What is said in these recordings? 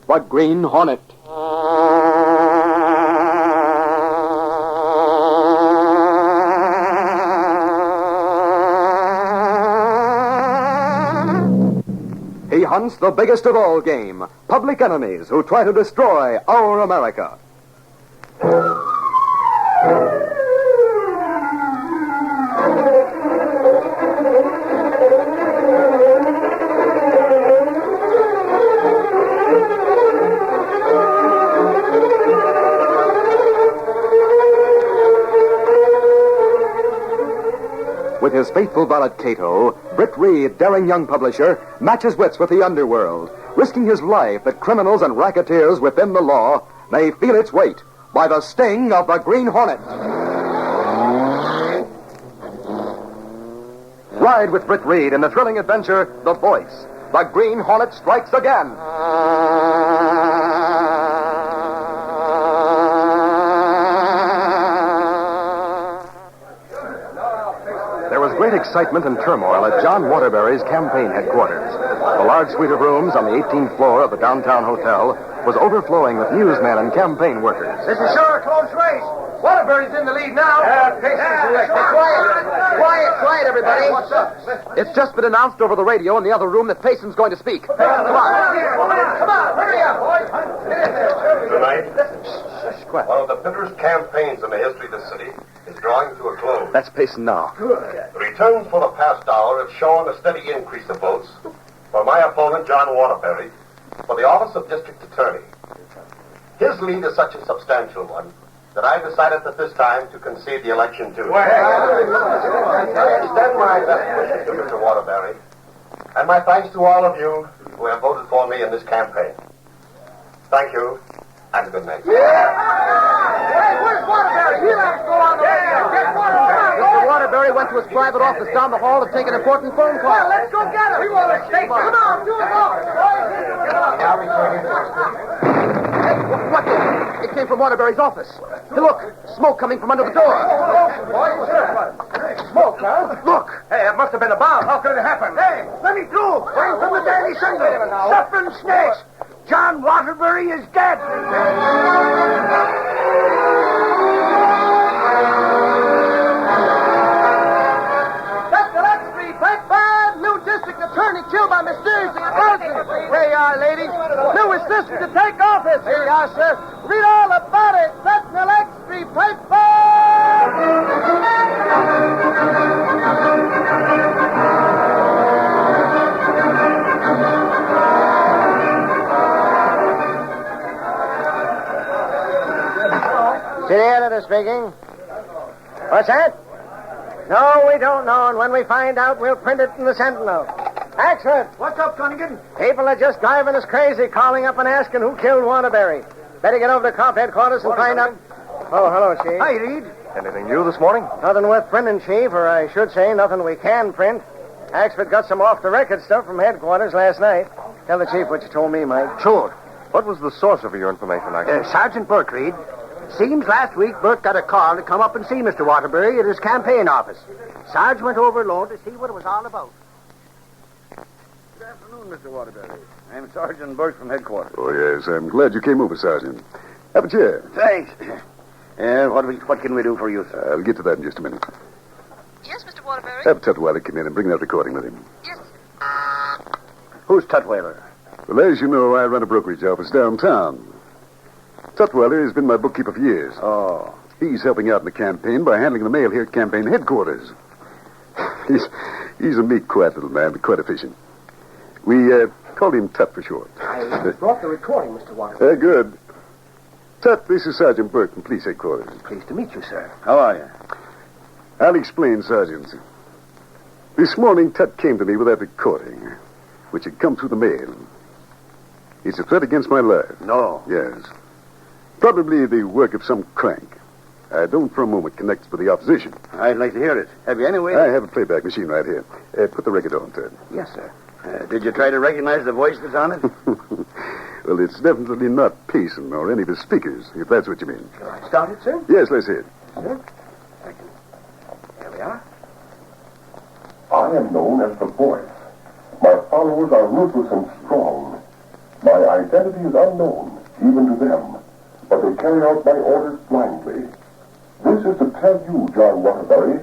the Green Hornet. He hunts the biggest of all game, public enemies who try to destroy our America. With his faithful valet Cato, Britt Reed, daring young publisher, matches wits with the underworld, risking his life that criminals and racketeers within the law may feel its weight by the sting of the Green Hornet. Ride with Britt Reed in the thrilling adventure, The Voice. The Green Hornet strikes again. There was great excitement and turmoil at John Waterbury's campaign headquarters. The large suite of rooms on the 18th floor of the downtown hotel was overflowing with newsmen and campaign workers. This is sure a close race. Waterbury's in the lead now. Quiet, everybody. What's up? It's just been announced over the radio in the other room that Payson's going to speak. Come on, hurry up, boys. Tonight, one of the bitterest campaigns in the history of the city is drawing to a close. That's Payson now. The returns for the past hour have shown a steady increase of votes for my opponent, John Waterbury, for the office of District Attorney. His lead is such a substantial one that I decided at this time to concede the election to. I extend my best wishes to Mr. Waterbury, and my thanks to all of you who have voted for me in this campaign. Thank you, and good night. Hey, where's Waterbury? He'll have to go on the radio. Get Waterbury. Mr. Waterbury went to his private office down the hall to take an important phone call. Well, let's go get him. We want to stay. Come on, do it all. What? It came from Waterbury's office. Hey, look, smoke coming from under the door. Smoke, huh? Look. Hey, it must have been a bomb. How could it happen? Hey, let me through. Bring from the Daily Sunday. Suffering snakes. John Waterbury is dead. New district attorney killed by mysterious explosion. Here you are, ladies. New assistant to take office. Here you are, sir. Read all about it. Sentinel Extra paper. City editor speaking. What's that? No, we don't know, and when we find out, we'll print it in the Sentinel. Excellent. What's up, Cunningham? People are just driving us crazy, calling up and asking who killed Waterbury. Better get over to Cop headquarters and find out. Oh, hello, Chief. Hi, Reed. Anything new this morning? Nothing worth printing, Chief, or I should say nothing we can print. Axford got some off-the-record stuff from headquarters last night. Tell the Chief what you told me, Mike. Sure. What was the source of your information, actually? Sergeant Burke, Reed. Seems last week Burke got a call to come up and see Mr. Waterbury at his campaign office. Sarge went over alone to see what it was all about. Good afternoon, Mr. Waterbury. I'm Sergeant Burke from headquarters. Oh, yes. I'm glad you came over, Sergeant. Have a chair. Thanks. What can we do for you, sir? I'll get to that in just a minute. Yes, Mr. Waterbury? Have Tutwiler come in and bring that recording with him. Yes. Who's Tutwiler? Well, as you know, I run a brokerage office downtown. Tutwiler has been my bookkeeper for years. Oh. He's helping out in the campaign by handling the mail here at campaign headquarters. He's a meek, quiet little man, but quite efficient. We called him Tut for short. I brought the recording, Mr. Waterbury. Good. Tut, this is Sergeant Burke from police headquarters. Pleased to meet you, sir. How are you? I'll explain, Sergeant. This morning, Tut came to me with that recording, which had come through the mail. It's a threat against my life. No. Yes. Probably the work of some crank. I don't for a moment connect it with the opposition. I'd like to hear it. Have you any way? I have a playback machine right here. Put the record on, Ted. Yes, sir. Did you try to recognize the voice that's on it? Well, it's definitely not Payson or any of his speakers, if that's what you mean. Shall I start it, sir? Yes, let's hear it. Sir? Thank you. There we are. I am known as the Voice. My followers are ruthless and strong. My My identity is unknown, even to them, but they carry out my orders blindly. This is to tell you, John Waterbury,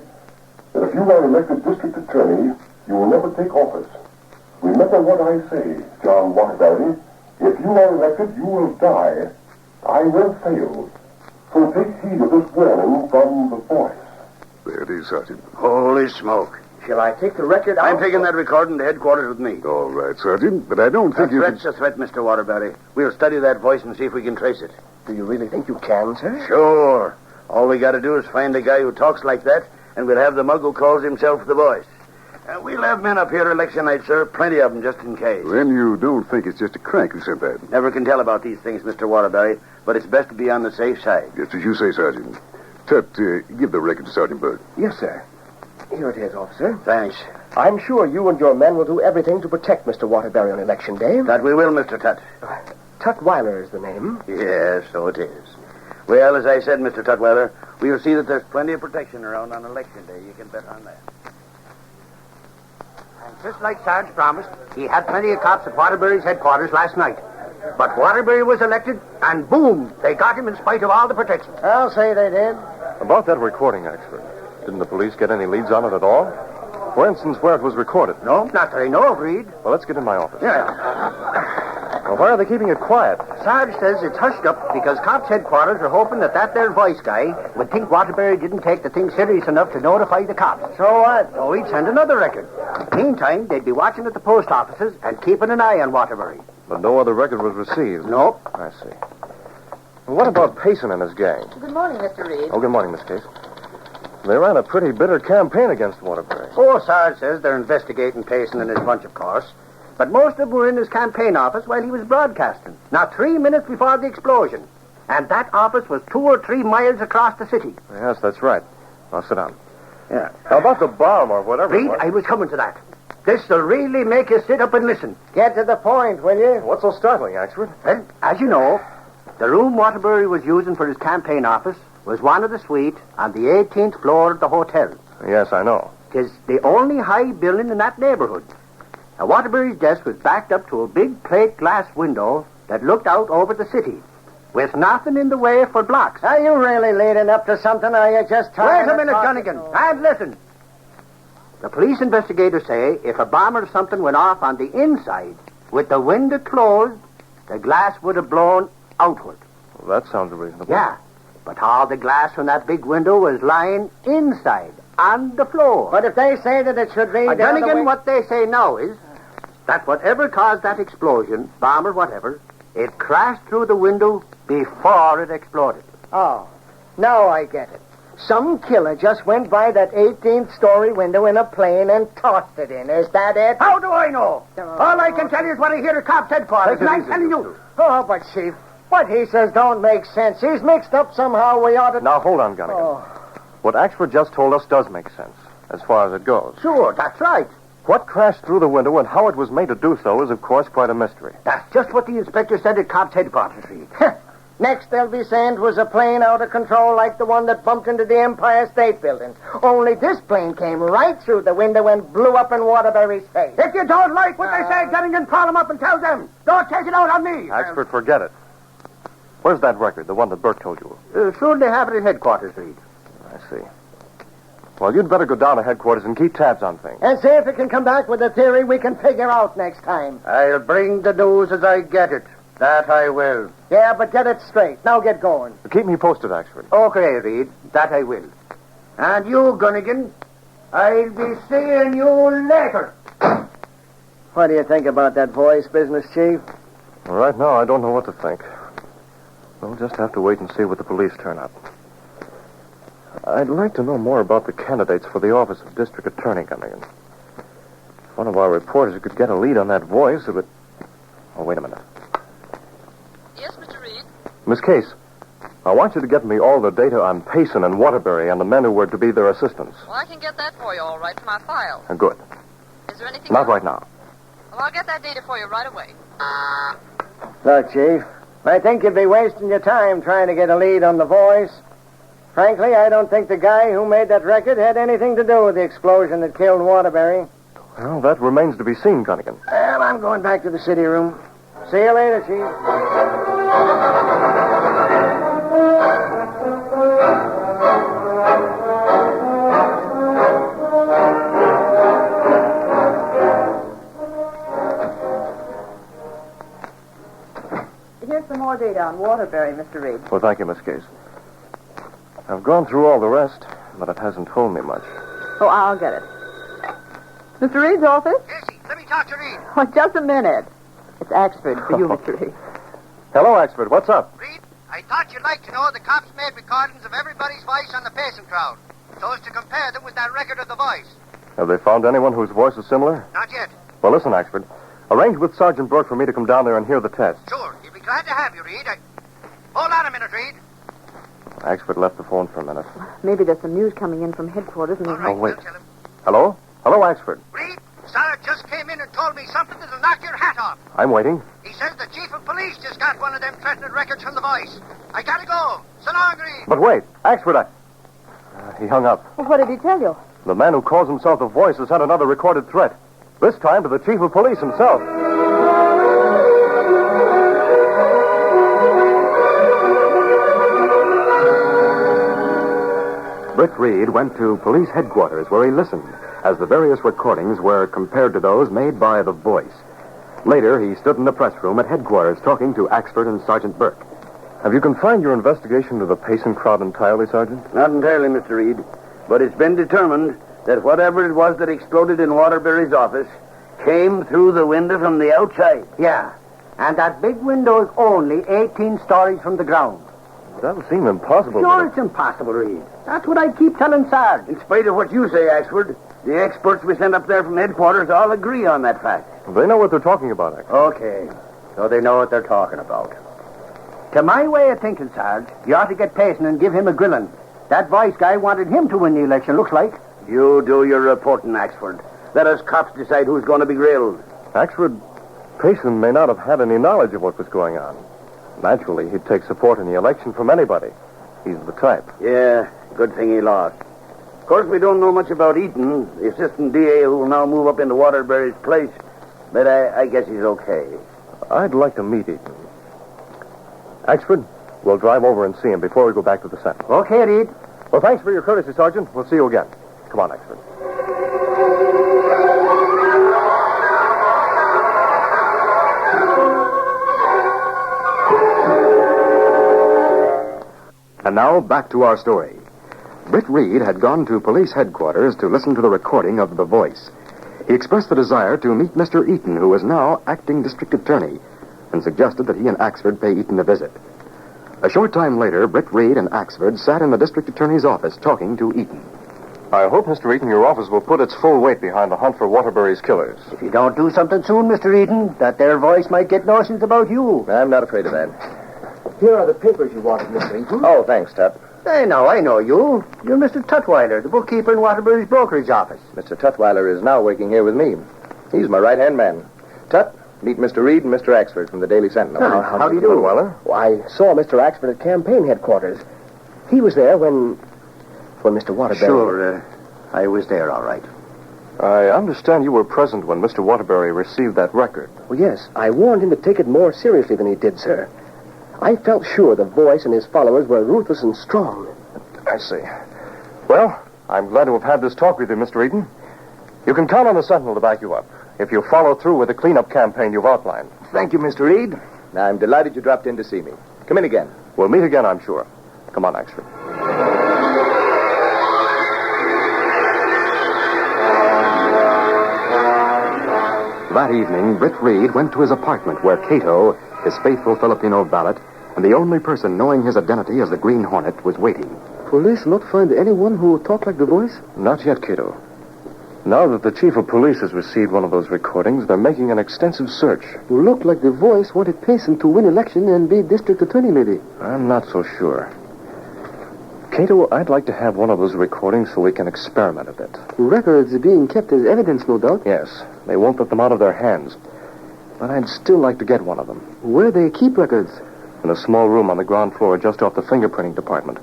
that if you are elected district attorney, you will never take office. Remember what I say, John Waterbury. If you are elected, you will die. I will fail. So take heed of this warning from the voice. There it is, Sergeant. Holy smoke. Shall I take the record out? I'm taking that recording to headquarters with me. All right, Sergeant, but I don't think A threat's a threat, Mr. Waterbury. We'll study that voice and see if we can trace it. Do you really think you can, sir? Sure. All we got to do is find a guy who talks like that, and we'll have the mug who calls himself the voice. We'll have men up here election night, sir. Plenty of them, just in case. Then you don't think it's just a crank who sent that? Never can tell about these things, Mr. Waterbury, but it's best to be on the safe side. Just as you say, Sergeant. Tut, give the record to Sergeant Burke. Yes, sir. Here it is, officer. Thanks. I'm sure you and your men will do everything to protect Mr. Waterbury on Election Day. That we will, Mr. Tutt. Tutwiler is the name. Yes, so it is. Well, as I said, Mr. Tutwiler, we'll see that there's plenty of protection around on Election Day. You can bet on that. And just like Sarge promised, he had plenty of cops at Waterbury's headquarters last night. But Waterbury was elected, and boom, they got him in spite of all the protection. I'll say they did. About that recording, Axford. Didn't the police get any leads on it at all? For instance, where it was recorded. No, not that I know of, Reed. Well, let's get in my office. Yeah. Well, why are they keeping it quiet? Sarge says it's hushed up because cops' headquarters are hoping that there voice guy would think Waterbury didn't take the thing serious enough to notify the cops. So what? So he'd send another record. Meantime, they'd be watching at the post offices and keeping an eye on Waterbury. But no other record was received. Nope. I see. Well, what about Payson and his gang? Good morning, Mr. Reed. Oh, good morning, Miss Case. They ran a pretty bitter campaign against Waterbury. Oh, Sarge says they're investigating Payson and his bunch, of course. But most of them were in his campaign office while he was broadcasting. Now, 3 minutes before the explosion. And that office was 2 or 3 miles across the city. Yes, that's right. Now, sit down. Yeah. How about the bomb or whatever? Reed, I was coming to that. This'll really make you sit up and listen. Get to the point, will you? What's so startling, Axford? Well, as you know, the room Waterbury was using for his campaign office was one of the suite on the 18th floor of the hotel. Yes, I know. 'Tis the only high building in that neighborhood. Now, Waterbury's desk was backed up to a big plate glass window that looked out over the city, with nothing in the way for blocks. Are you really leading up to something, or are you just trying Wait a minute, Gunnigan, and listen. The police investigators say if a bomb or something went off on the inside, with the window closed, the glass would have blown outward. Well, that sounds reasonable. Yeah, but all the glass from that big window was lying inside, on the floor. But if they say that it should be... Gunnigan, what they say now is that whatever caused that explosion, bomb or whatever, it crashed through the window before it exploded. Oh, now I get it. Some killer just went by that 18th-story window in a plane and tossed it in. Is that it? How do I know? All I can tell you is what I hear at cops' headquarters, and I'm telling you. Oh, but, Chief, what he says don't make sense. He's mixed up somehow. We ought to... Now, hold on, Gunnigan. Oh. What Axford just told us does make sense, as far as it goes. Sure, that's right. What crashed through the window and how it was made to do so is, of course, quite a mystery. That's just what the inspector said at cops' headquarters, Reed. Next, they'll be saying it was a plane out of control like the one that bumped into the Empire State Building. Only this plane came right through the window and blew up in Waterbury's face. If you don't like what they say, Gunnigan, call them up and tell them. Don't take it out on me. Axford, forget it. Where's that record, the one that Burke told you? Sure they have it at headquarters, Reed. I see. Well, you'd better go down to headquarters and keep tabs on things. And see if it can come back with a theory we can figure out next time. I'll bring the news as I get it. That I will. Yeah, but get it straight. Now get going. Keep me posted, Axford. Okay, Reed. That I will. And you, Gunnigan, I'll be seeing you later. What do you think about that voice business, Chief? Well, right now, I don't know what to think. We'll just have to wait and see what the police turn up. I'd like to know more about the candidates for the office of District Attorney, Gunnigan. If one of our reporters could get a lead on that voice, it would... Oh, wait a minute. Yes, Mr. Reed? Miss Case, I want you to get me all the data on Payson and Waterbury and the men who were to be their assistants. Well, I can get that for you all right from my file. Good. Is there anything Not else? right now. Well, I'll get that data for you right away. Look, Chief, I think you'd be wasting your time trying to get a lead on the voice. Frankly, I don't think the guy who made that record had anything to do with the explosion that killed Waterbury. Well, that remains to be seen, Gunnigan. Well, I'm going back to the city room. See you later, Chief. Here's some more data on Waterbury, Mr. Reed. Well, thank you, Miss Case. I've gone through all the rest, but it hasn't told me much. Oh, I'll get it. Mr. Reed's office? Casey, let me talk to Reed. Oh, just a minute. It's Axford for you, Mr. Reed. Hello, Axford. What's up? Reed, I thought you'd like to know the cops made recordings of everybody's voice on the pacing crowd, so as to compare them with that record of the voice. Have they found anyone whose voice is similar? Not yet. Well, listen, Axford. Arrange with Sergeant Burke for me to come down there and hear the test. Sure, he'll be glad to have you, Reed. Hold on a minute, Reed. Axford left the phone for a minute. Maybe there's some news coming in from headquarters and All they... right, Oh, wait. I'll tell him. Hello? Hello, Axford. Reed, Sarah just came in and told me something that'll knock your hat off. I'm waiting. He says the chief of police just got one of them threatening records from the voice. I gotta go. So long, Reed. But wait. Axford, he hung up. Well, what did he tell you? The man who calls himself the Voice has had another recorded threat. This time to the chief of police himself. Britt Reed went to police headquarters where he listened as the various recordings were compared to those made by the Voice. Later, he stood in the press room at headquarters talking to Axford and Sergeant Burke. Have you confined your investigation to the pacing crowd entirely, Sergeant? Not entirely, Mr. Reed. But it's been determined that whatever it was that exploded in Waterbury's office came through the window from the outside. Yeah, and that big window is only 18 stories from the ground. That'll seem impossible. Sure, it's impossible, Reed. That's what I keep telling Sarge. In spite of what you say, Axford, the experts we sent up there from headquarters all agree on that fact. They know what they're talking about, Axford. Okay, so they know what they're talking about. To my way of thinking, Sarge, you ought to get Payson and give him a grilling. That Voice guy wanted him to win the election, looks like. You do your reporting, Axford. Let us cops decide who's going to be grilled. Axford, Payson may not have had any knowledge of what was going on. Naturally, he'd take support in the election from anybody. He's the type. Yeah, good thing he lost. Of course, we don't know much about Eaton, the assistant DA who will now move up into Waterbury's place. But I guess he's okay. I'd like to meet Eaton. Axford, we'll drive over and see him before we go back to the center. Okay, Reed. Well, thanks for your courtesy, Sergeant. We'll see you again. Come on, Axford. And now, back to our story. Britt Reed had gone to police headquarters to listen to the recording of The Voice. He expressed the desire to meet Mr. Eaton, who is now acting district attorney, and suggested that he and Axford pay Eaton a visit. A short time later, Britt Reed and Axford sat in the district attorney's office talking to Eaton. I hope, Mr. Eaton, your office will put its full weight behind the hunt for Waterbury's killers. If you don't do something soon, Mr. Eaton, that there Voice might get notions about you. I'm not afraid of that. Here are the papers you wanted, Mr. Eaton. Oh, thanks, Tut. I know you. You're Mr. Tutwiler, the bookkeeper in Waterbury's brokerage office. Mr. Tutwiler is now working here with me. He's my right-hand man. Tut, meet Mr. Reed and Mr. Axford from the Daily Sentinel. How do you do? Tutwiler? Well, I saw Mr. Axford at campaign headquarters. He was there when Mr. Waterbury... Sure, I was there, all right. I understand you were present when Mr. Waterbury received that record. Well, yes, I warned him to take it more seriously than he did, sir. I felt sure the Voice and his followers were ruthless and strong. I see. Well, I'm glad to have had this talk with you, Mr. Eaton. You can count on the Sentinel to back you up if you follow through with the cleanup campaign you've outlined. Thank you, Mr. Reed. I'm delighted you dropped in to see me. Come in again. We'll meet again, I'm sure. Come on, Axford. That evening, Britt Reed went to his apartment where Cato, his faithful Filipino valet, and the only person knowing his identity as the Green Hornet, was waiting. Police not find anyone who talked like the Voice? Not yet, Cato. Now that the chief of police has received one of those recordings, they're making an extensive search. Looked like the Voice wanted Payson to win election and be district attorney, maybe. I'm not so sure. Cato, I'd like to have one of those recordings so we can experiment a bit. Records being kept as evidence, no doubt. Yes, they won't let them out of their hands. But I'd still like to get one of them. Where they keep records? In a small room on the ground floor just off the fingerprinting department.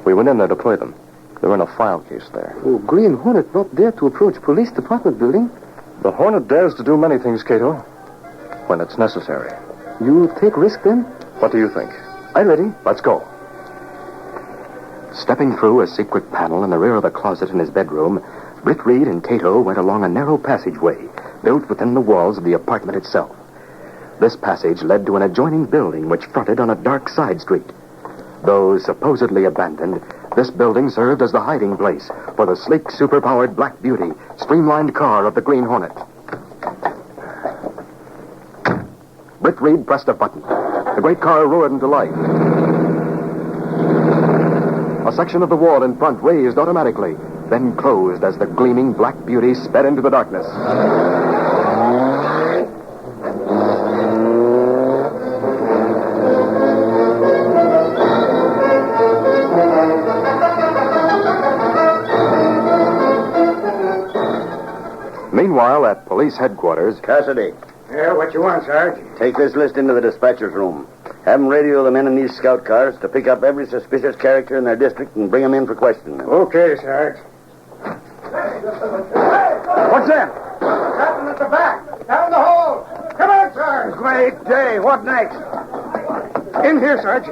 We went in there to play them. They're in a file case there. Oh, Green Hornet not dare to approach police department building? The Hornet dares to do many things, Cato, when it's necessary. You take risk, then? What do you think? I'm ready. Let's go. Stepping through a secret panel in the rear of the closet in his bedroom, Britt Reed and Cato went along a narrow passageway built within the walls of the apartment itself. This passage led to an adjoining building which fronted on a dark side street. Though supposedly abandoned, this building served as the hiding place for the sleek, superpowered Black Beauty, streamlined car of the Green Hornet. Britt Reed pressed a button. The great car roared into life. A section of the wall in front raised automatically, then closed as the gleaming Black Beauty sped into the darkness. Meanwhile, at police headquarters... Cassidy, Yeah, what you want, Sarge? take this list into the dispatcher's room. Have them radio the men in these scout cars to pick up every suspicious character in their district and bring them in for questioning. Okay, Sarge. What's that? Happened at the back. Down the hole. Come on, Sarge. Great day. What next? In here, Sarge.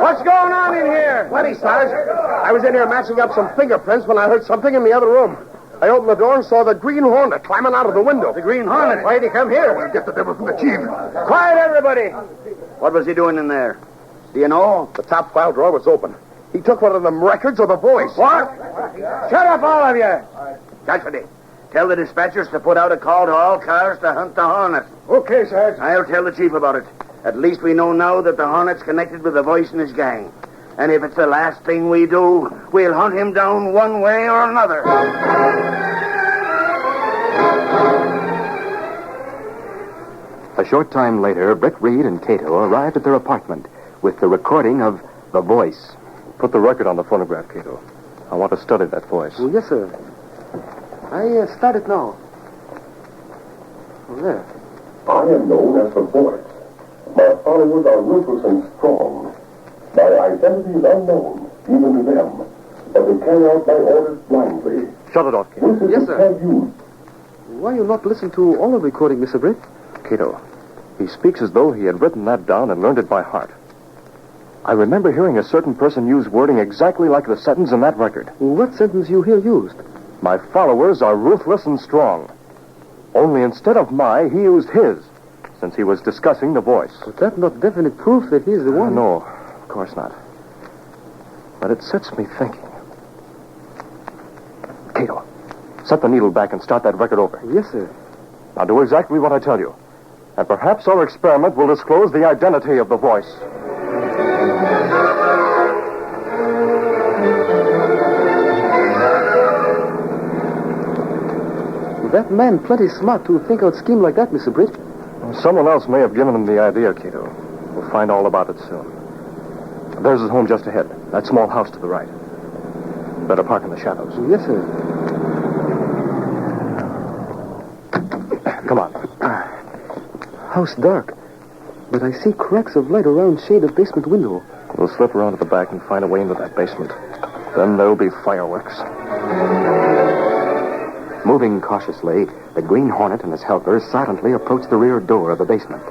What's going on in here? Plenty, Sarge. I was in here matching up some fingerprints when I heard something in the other room. I opened the door and saw the Green Hornet climbing out of the window. The Green Hornet? Why'd he come here? We'll get the devil from the chief. Quiet, everybody. What was he doing in there? Do you know? The top file drawer was open. He took one of them records of the voice. What? Shut up, all of you. Cassidy, tell the dispatchers to put out a call to all cars to hunt the Hornet. Okay, Sarge. I'll tell the chief about it. At least we know now that the Hornet's connected with the voice and his gang. And if it's the last thing we do, we'll hunt him down one way or another. A short time later, Britt Reed and Cato arrived at their apartment with the recording of The Voice. Put the record on the phonograph, Cato. I want to study that voice. Oh, yes, sir. I start it now. Oh, there. I am known as the Voice. My followers are ruthless and strong. My identity is unknown, even to them. But they carry out my orders blindly. Shut it off, Cato. This is Yes, the sir. tell you. Why you not listen to all the recording, Mr. Britt? Cato, he speaks as though he had written that down and learned it by heart. I remember hearing a certain person use wording exactly like the sentence in that record. What sentence you hear used? My followers are ruthless and strong. Only instead of my, he used his, since he was discussing the voice. But that's not definite proof that he's the one. No, of course not. But it sets me thinking. Cato, set the needle back and start that record over. Yes, sir. Now do exactly what I tell you. And perhaps our experiment will disclose the identity of the voice. That man plenty smart to think out scheme like that, Mr. Britt. Someone else may have given him the idea, Cato. We'll find all about it soon. There's his home just ahead. That small house to the right. Better park in the shadows. Yes, sir. Come on. House dark, but I see cracks of light around shade of basement window. We'll slip around to the back and find a way into that basement. Then there'll be fireworks. Moving cautiously, the Green Hornet and his helpers silently approached the rear door of the basement.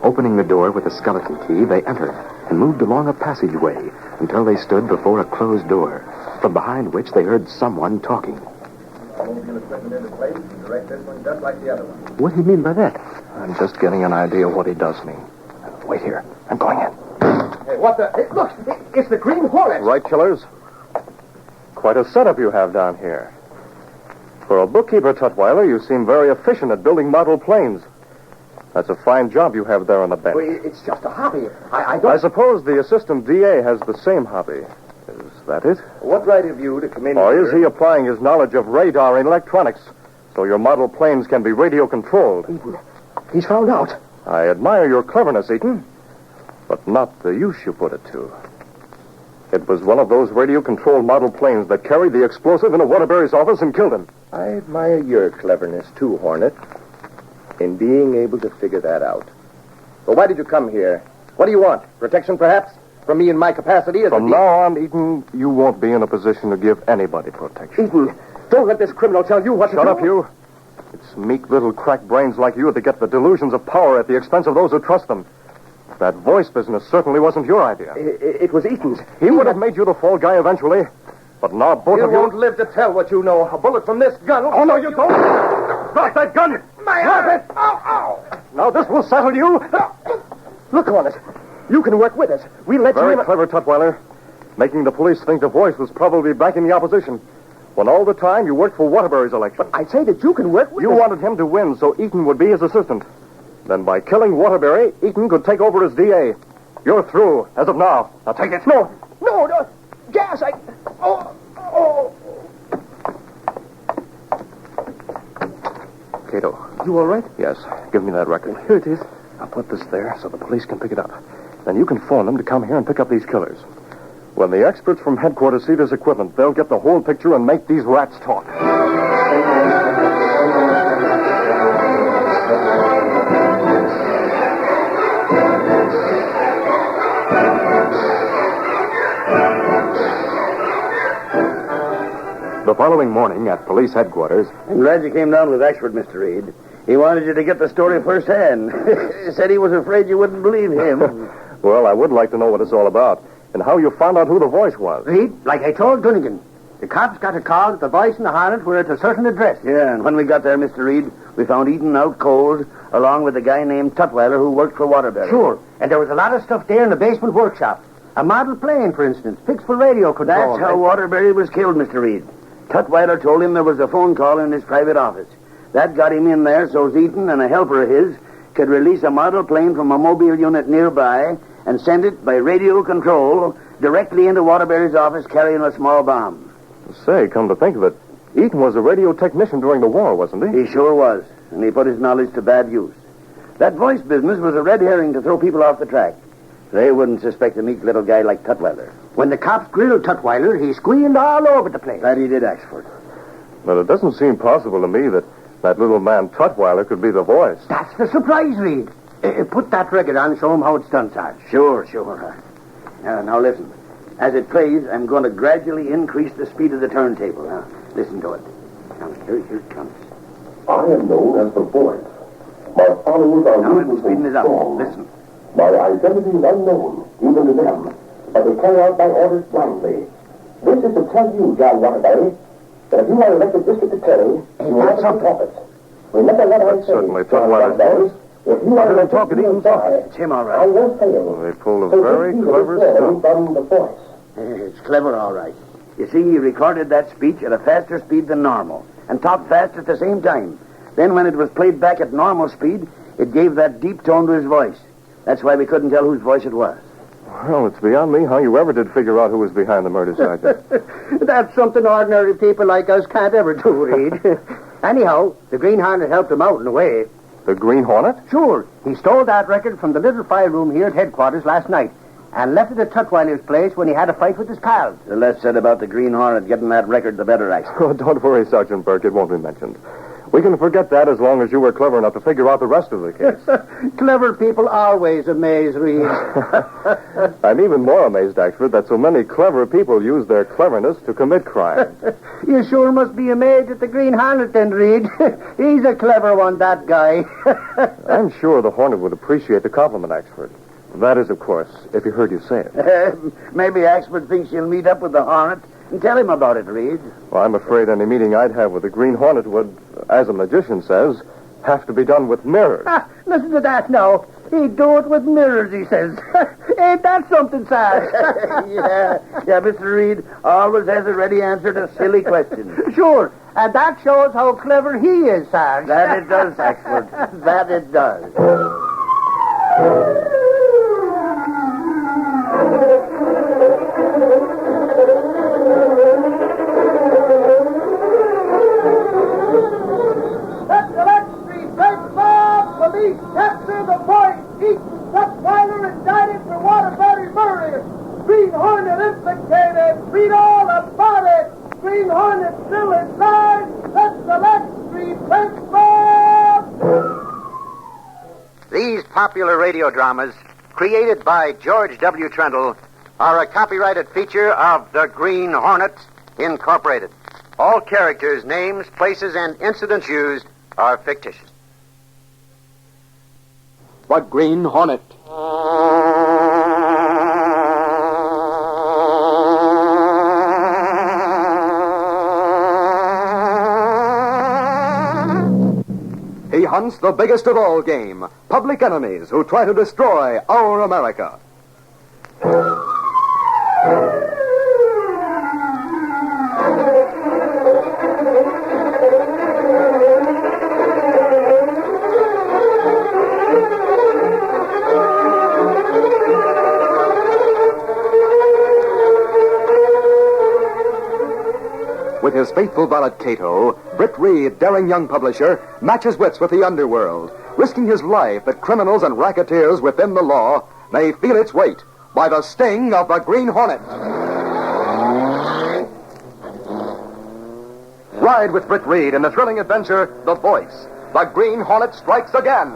Opening the door with a skeleton key, they entered and moved along a passageway until they stood before a closed door, from behind which they heard someone talking. What do you mean by that? I'm just getting an idea of what he does mean. Wait here. I'm going in. Hey, what the... Hey, look, it's the Green Hornet. Right, killers? Quite a setup you have down here. For a bookkeeper, Tutwiler, you seem very efficient at building model planes. That's a fine job you have there on the bench. Well, it's just a hobby. I don't... I suppose the assistant DA has the same hobby. Is that it? What right have you to come in Or here? is he applying his knowledge of radar and electronics so your model planes can be radio controlled? He's found out. I admire your cleverness, Eaton, but not the use you put it to. It was one of those radio-controlled model planes that carried the explosive into Waterbury's office and killed him. I admire your cleverness, too, Hornet, in being able to figure that out. Well, why did you come here? What do you want? Protection, perhaps? From me in my capacity as From now on, Eaton, you won't be in a position to give anybody protection. Eaton, don't let this criminal tell you what to do. Shut up, you. It's meek little crack brains like you that get the delusions of power at the expense of those who trust them. That voice business certainly wasn't your idea. It was Eaton's. He would have made you the fall guy eventually. But now both of you... You won't live to tell what you know. A bullet from this gun... Oh, no, you don't. Drop that gun. Drop it. Ow! Now, this will settle you. Look, Hornet. You can work with us. We'll let Very you... clever, Tutwiler. Making the police think the voice was probably backing the opposition, when all the time you worked for Waterbury's election. But I say that you can work with You us. wanted him to win so Eaton would be his assistant. Then by killing Waterbury, Eaton could take over as DA. You're through, as of now. Now take it. No. Gas, Oh. Cato. You all right? Yes. Give me that record. Here it is. I'll put this there so the police can pick it up. Then you can phone them to come here and pick up these killers. When the experts from headquarters see this equipment, they'll get the whole picture and make these rats talk. The following morning at police headquarters... I'm glad you came down with Ashford, Mr. Reed. He wanted you to get the story firsthand. He said he was afraid you wouldn't believe him. Well, I would like to know what it's all about and how you found out who the voice was. Reed, like I told Dunnigan, the cops got a call that the voice and the Hornet were at a certain address. Yeah, and when we got there, Mr. Reed, we found Eaton out cold, along with a guy named Tutwiler who worked for Waterbury. Sure, and there was a lot of stuff there in the basement workshop. A model plane, for instance, fixed for radio control. That's how Waterbury was killed, Mr. Reed. Tutwiler told him there was a phone call in his private office. That got him in there so Eaton and a helper of his could release a model plane from a mobile unit nearby and send it by radio control directly into Waterbury's office carrying a small bomb. Say, come to think of it, Eaton was a radio technician during the war, wasn't he? He sure was, and he put his knowledge to bad use. That voice business was a red herring to throw people off the track. They wouldn't suspect a meek little guy like Tutwiler. When the cops grilled Tutwiler, he squealed all over the place. That he did, Ashford. But it doesn't seem possible to me that little man Tutwiler could be the voice. That's the surprise, Reed. Put that record on and show him how it's done, Sarge. Sure. Now listen. As it plays, I'm going to gradually increase the speed of the turntable. Now, listen to it. Now, here it comes. I am known as the voice. My followers are Now, ruthless speeding and it up. strong. Listen. My identity is unknown, even to them, but they carry out my orders blindly. This is to tell you, John Waterbury, that if you are elected district attorney, you will have some profits. Remember what I said. Certainly, John Waterbury. If you are elected talk at Eaton's office. It's him, all I right. will fail. They pulled a So very this clever is a stunt. from the voice. It's clever, all right. You see, he recorded that speech at a faster speed than normal and talked fast at the same time. Then when it was played back at normal speed, it gave that deep tone to his voice. That's why we couldn't tell whose voice it was. Well, it's beyond me how you ever did figure out who was behind the murder, Sergeant. That's something ordinary people like us can't ever do, Reed. Anyhow, the Green Hornet helped him out in a way. The Green Hornet? Sure. He stole that record from the little file room here at headquarters last night and left it at Tutwiler's place when he had a fight with his pals. The less said about the Green Hornet getting that record, the better, Axel. Oh, don't worry, Sergeant Burke. It won't be mentioned. We can forget that as long as you were clever enough to figure out the rest of the case. Clever people always amaze, Reed. I'm even more amazed, Ashford, that so many clever people use their cleverness to commit crime. You sure must be amazed at the Green Hornet, then, Reed. He's a clever one, that guy. I'm sure the Hornet would appreciate the compliment, Ashford. That is, of course, if he heard you say it. Maybe Axford thinks you'll meet up with the Hornet and tell him about it, Reed. Well, I'm afraid any meeting I'd have with the Green Hornet would, as a magician says, have to be done with mirrors. Listen to that now. He'd do it with mirrors, he says. Ain't that something, Sarge? yeah, Mr. Reed always has a ready answer to silly questions. Sure, and that shows how clever he is, Sarge. That it does, Axford. That it does. Police capture the boy Eaton Tutwiler indicted for Waterbury murder. Green Hornet implicated. Read all about it. Green Hornet still inside. That's the Lex Street Baseball. These popular radio dramas, created by George W. Trendle, are a copyrighted feature of the Green Hornet, Incorporated. All characters, names, places, and incidents used are fictitious. The Green Hornet. He hunts the biggest of all game, public enemies who try to destroy our America. With his faithful valet Cato, Britt Reed, daring young publisher, matches wits with the underworld, risking his life that criminals and racketeers within the law may feel its weight by the sting of the Green Hornet. Ride with Britt Reed in the thrilling adventure, The Voice. The Green Hornet strikes again.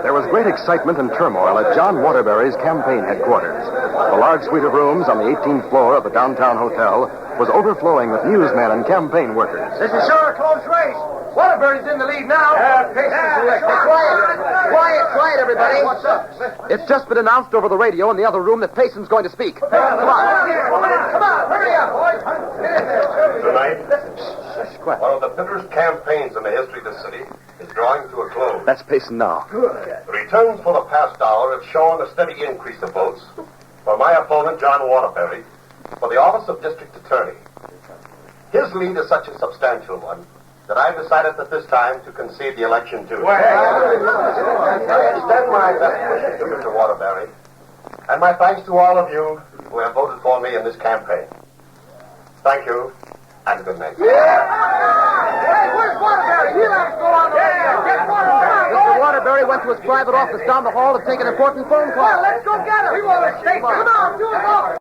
There was great excitement and turmoil at John Waterbury's campaign headquarters. The large suite of rooms on the 18th floor of the downtown hotel was overflowing with newsmen and campaign workers. This is sure a close race. Waterbury's in the lead now. Quiet, everybody. What's up? It's just been announced over the radio in the other room that Payson's going to speak. Come on, hurry up, boys. Tonight, one of the bitterest campaigns in the history of the city is drawing to a close. That's Payson now. The returns for the past hour have shown a steady increase of votes for my opponent, John Waterbury, for the office of District Attorney. His lead is such a substantial one that I've decided at this time to concede the election to him. I extend my best wishes to Mr. Waterbury, and my thanks to all of you who have voted for me in this campaign. Thank you, and good night. Hey, where's Waterbury? He'll have to go on the Get Waterbury. Mr. Waterbury went to his private office down the hall to take an important phone call. Well, let's go get him. We want to take him. Come on, do it all.